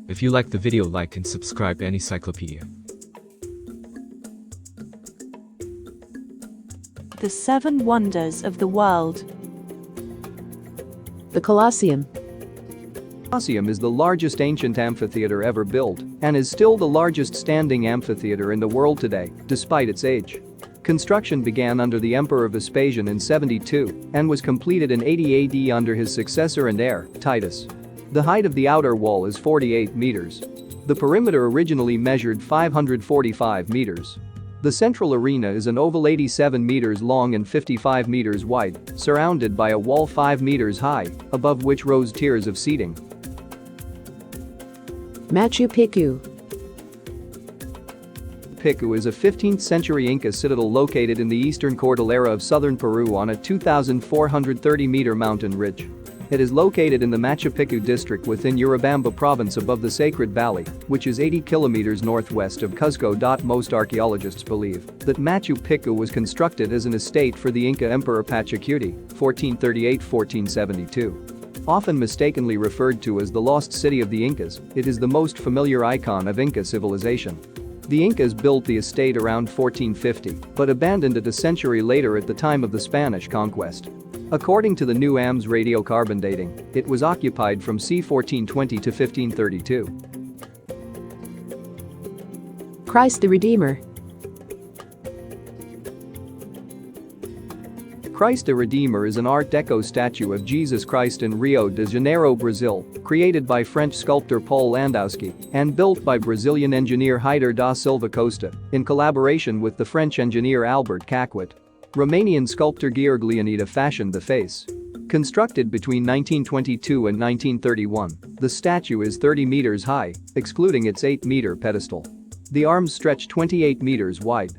If you like the video, like and subscribe Anycyclopedia. The Seven Wonders of the World. The Colosseum. Colosseum is the largest ancient amphitheater ever built and is still the largest standing amphitheater in the world today, despite its age. Construction began under the Emperor Vespasian in 72 and was completed in 80 AD under his successor and heir, Titus. The height of the outer wall is 48 meters. The perimeter originally measured 545 meters. The central arena is an oval 87 meters long and 55 meters wide, surrounded by a wall 5 meters high, above which rose tiers of seating. Machu Picchu. Picchu is a 15th century Inca citadel located in the eastern cordillera of southern Peru on a 2,430-meter mountain ridge. It is located in the Machu Picchu district within Urubamba province above the Sacred Valley, which is 80 kilometers northwest of Cuzco. Most archaeologists believe that Machu Picchu was constructed as an estate for the Inca Emperor Pachacuti, 1438-1472. Often mistakenly referred to as the lost city of the Incas, it is the most familiar icon of Inca civilization. The Incas built the estate around 1450, but abandoned it a century later at the time of the Spanish conquest. According to the New AMS radiocarbon dating, it was occupied from c. 1420 to 1532. Christ the Redeemer. Christ the Redeemer is an Art Deco statue of Jesus Christ in Rio de Janeiro, Brazil, created by French sculptor Paul Landowski and built by Brazilian engineer Heitor da Silva Costa in collaboration with the French engineer Albert Caquet. Romanian sculptor Georg Leonida fashioned the face. Constructed between 1922 and 1931, the statue is 30 meters high, excluding its 8-meter pedestal. The arms stretch 28 meters wide.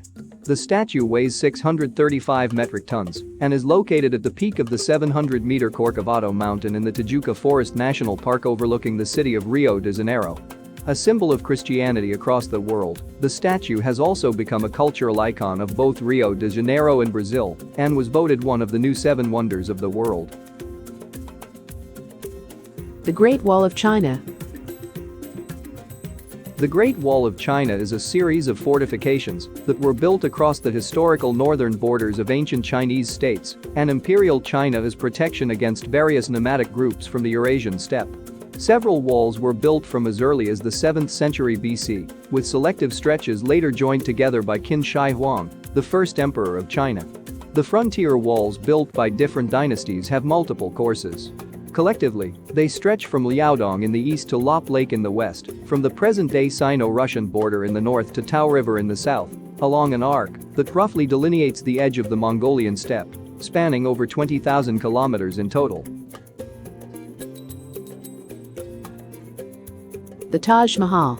The statue weighs 635 metric tons and is located at the peak of the 700-meter Corcovado mountain in the Tijuca Forest National Park overlooking the city of Rio de Janeiro. A symbol of Christianity across the world, the statue has also become a cultural icon of both Rio de Janeiro and Brazil and was voted one of the new 7 wonders of the world. The Great Wall of China. The Great Wall of China is a series of fortifications that were built across the historical northern borders of ancient Chinese states and Imperial China as protection against various nomadic groups from the Eurasian steppe. Several walls were built from as early as the 7th century BC, with selective stretches later joined together by Qin Shi Huang, the first emperor of China. The frontier walls built by different dynasties have multiple courses. Collectively, they stretch from Liaodong in the east to Lop Lake in the west, from the present-day Sino-Russian border in the north to Tao River in the south, along an arc that roughly delineates the edge of the Mongolian steppe, spanning over 20,000 kilometers in total. The Taj Mahal.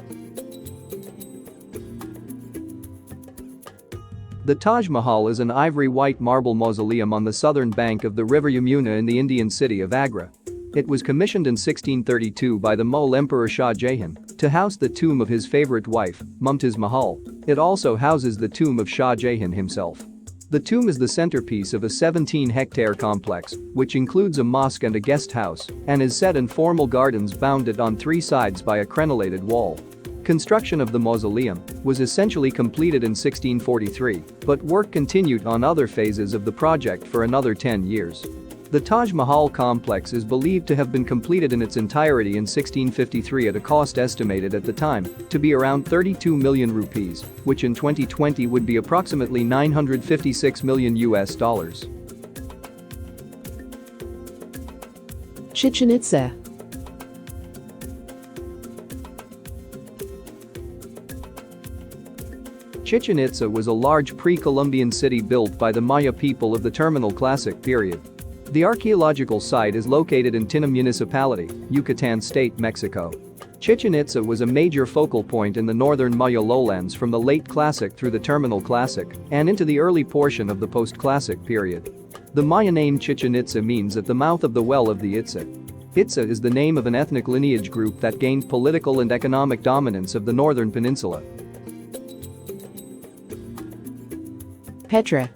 The Taj Mahal is an ivory-white marble mausoleum on the southern bank of the river Yamuna in the Indian city of Agra. It was commissioned in 1632 by the Mughal Emperor Shah Jahan to house the tomb of his favorite wife, Mumtaz Mahal. It also houses the tomb of Shah Jahan himself. The tomb is the centerpiece of a 17-hectare complex, which includes a mosque and a guest house, and is set in formal gardens bounded on 3 sides by a crenellated wall. Construction of the mausoleum was essentially completed in 1643, but work continued on other phases of the project for another 10 years. The Taj Mahal complex is believed to have been completed in its entirety in 1653 at a cost estimated at the time to be around 32 million rupees, which in 2020 would be approximately $956 million. Chichen Itza. Chichen Itza was a large pre-Columbian city built by the Maya people of the Terminal Classic period. The archaeological site is located in Tina Municipality, Yucatan State, Mexico. Chichen Itza was a major focal point in the northern Maya lowlands from the late Classic through the Terminal Classic and into the early portion of the post-Classic period. The Maya name Chichen Itza means at the mouth of the well of the Itza. Itza is the name of an ethnic lineage group that gained political and economic dominance of the northern peninsula. Petra.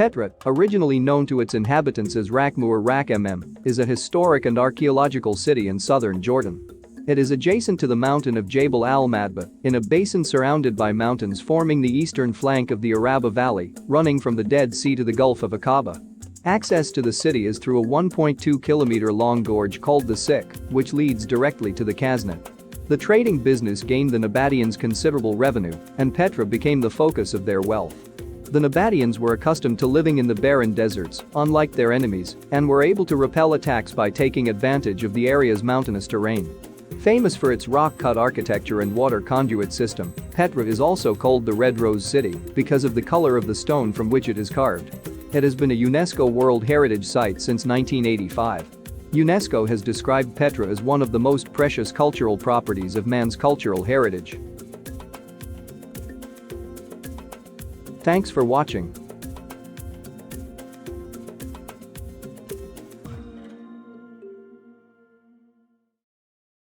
Petra, originally known to its inhabitants as Rakmu or Rak-mm, is a historic and archaeological city in southern Jordan. It is adjacent to the mountain of Jabal al-Madba, in a basin surrounded by mountains forming the eastern flank of the Araba Valley, running from the Dead Sea to the Gulf of Aqaba. Access to the city is through a 1.2-kilometer-long gorge called the Sik, which leads directly to the Kasnet. The trading business gained the Nabateans considerable revenue, and Petra became the focus of their wealth. The Nabateans were accustomed to living in the barren deserts, unlike their enemies, and were able to repel attacks by taking advantage of the area's mountainous terrain. Famous for its rock-cut architecture and water conduit system, Petra is also called the Red Rose City because of the color of the stone from which it is carved. It has been a UNESCO World Heritage Site since 1985. UNESCO has described Petra as one of the most precious cultural properties of man's cultural heritage. Thanks for watching.